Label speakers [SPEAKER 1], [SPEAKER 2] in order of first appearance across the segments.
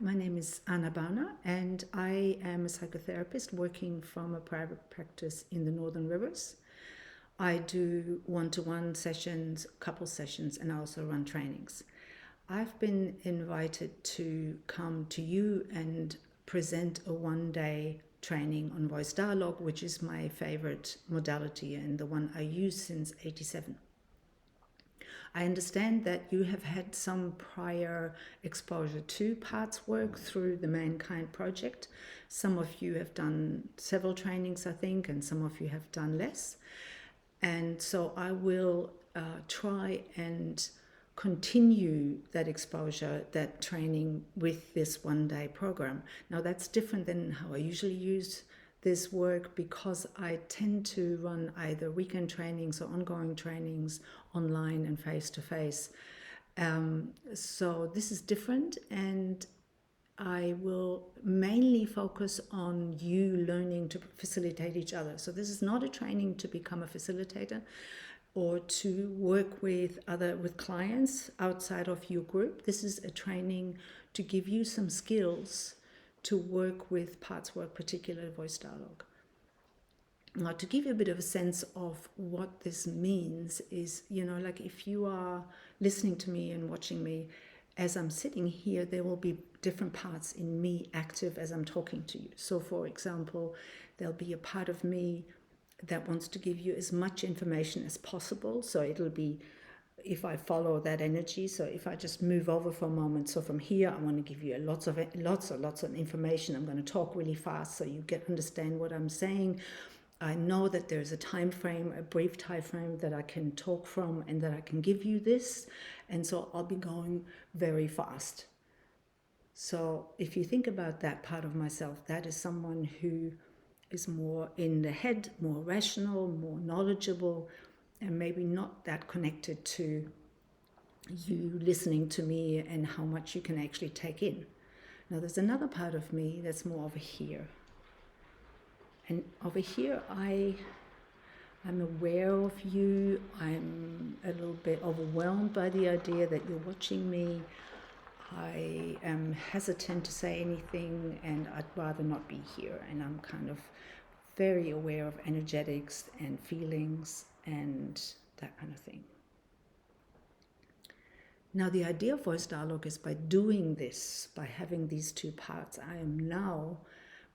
[SPEAKER 1] my name is Anna Bana, and I am a psychotherapist working from a private practice in the Northern Rivers. I do one-to-one sessions, couple sessions, and I also run trainings. I've been invited to come to you and present a one-day training on voice dialogue, which is my favorite modality and the one I use since '87. I understand that you have had some prior exposure to parts work through the Mankind Project. Some of you have done several trainings, I think, and some of you have done less. And so I will try and continue that exposure, that training with this one-day program. Now that's different than how I usually use this work because I tend to run either weekend trainings or ongoing trainings online and face-to-face. So this is different, and I will mainly focus on you learning to facilitate each other. So this is not a training to become a facilitator or to work with clients outside of your group. This is a training to give you some skills to work with parts work, particularly voice dialogue. Now, to give you a bit of a sense of what this means is, like if you are listening to me and watching me, as I'm sitting here, there will be different parts in me active as I'm talking to you. So, for example, there'll be a part of me that wants to give you as much information as possible. So it'll be, if I follow that energy, so if I just move over for a moment, so from here I want to give you lots of information. I'm going to talk really fast so you understand what I'm saying. I know that there's a time frame, a brief time frame that I can talk from and that I can give you this, and so I'll be going very fast. So if you think about that part of myself, that is someone who is more in the head, more rational, more knowledgeable, and maybe not that connected to you listening to me and how much you can actually take in. Now there's another part of me that's more over here. And over here, I'm aware of you. I'm a little bit overwhelmed by the idea that you're watching me. I am hesitant to say anything, and I'd rather not be here. And I'm kind of very aware of energetics and feelings and that kind of thing. Now, the idea of voice dialogue is by doing this, by having these two parts, I am now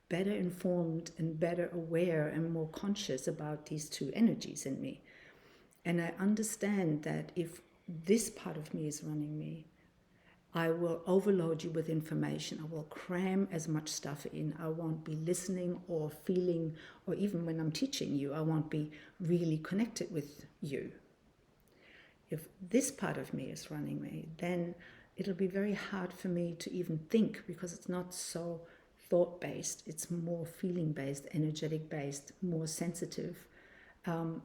[SPEAKER 1] better informed and better aware and more conscious about these two energies in me. And I understand that if this part of me is running me, I will overload you with information. I will cram as much stuff in. I won't be listening or feeling, or even when I'm teaching you, I won't be really connected with you. If this part of me is running me, then it'll be very hard for me to even think, because it's not so thought-based, it's more feeling-based, energetic-based, more sensitive.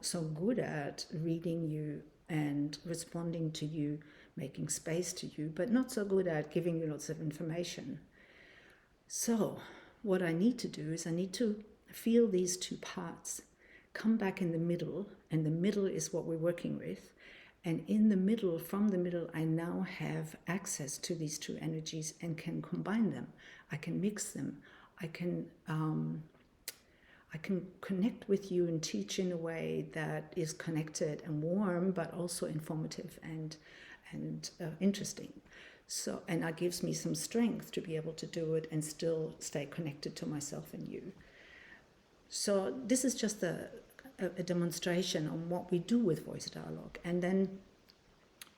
[SPEAKER 1] So good at reading you and responding to you, making space to you, but not so good at giving you lots of information. So what I need to do is I need to feel these two parts, come back in the middle, and the middle is what we're working with. And in the middle, from the middle, I now have access to these two energies and can combine them. I can mix them. I can connect with you and teach in a way that is connected and warm, but also informative and interesting. So, and that gives me some strength to be able to do it and still stay connected to myself and you. So this is just a demonstration on what we do with voice dialogue. And then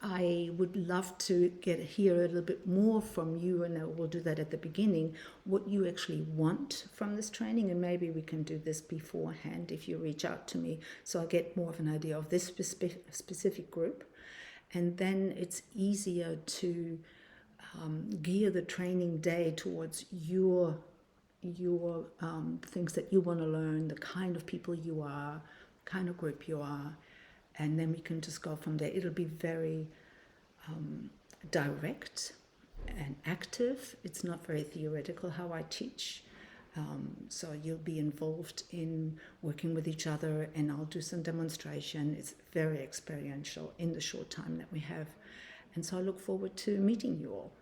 [SPEAKER 1] I would love to hear a little bit more from you, and I will do that at the beginning, what you actually want from this training, and maybe we can do this beforehand if you reach out to me, so I get more of an idea of this specific group. And then it's easier to gear the training day towards your things that you want to learn, the kind of people you are, kind of group you are, and then we can just go from there. It'll be very direct and active. It's not very theoretical how I teach. So you'll be involved in working with each other, and I'll do some demonstration. It's very experiential in the short time that we have. And so I look forward to meeting you all.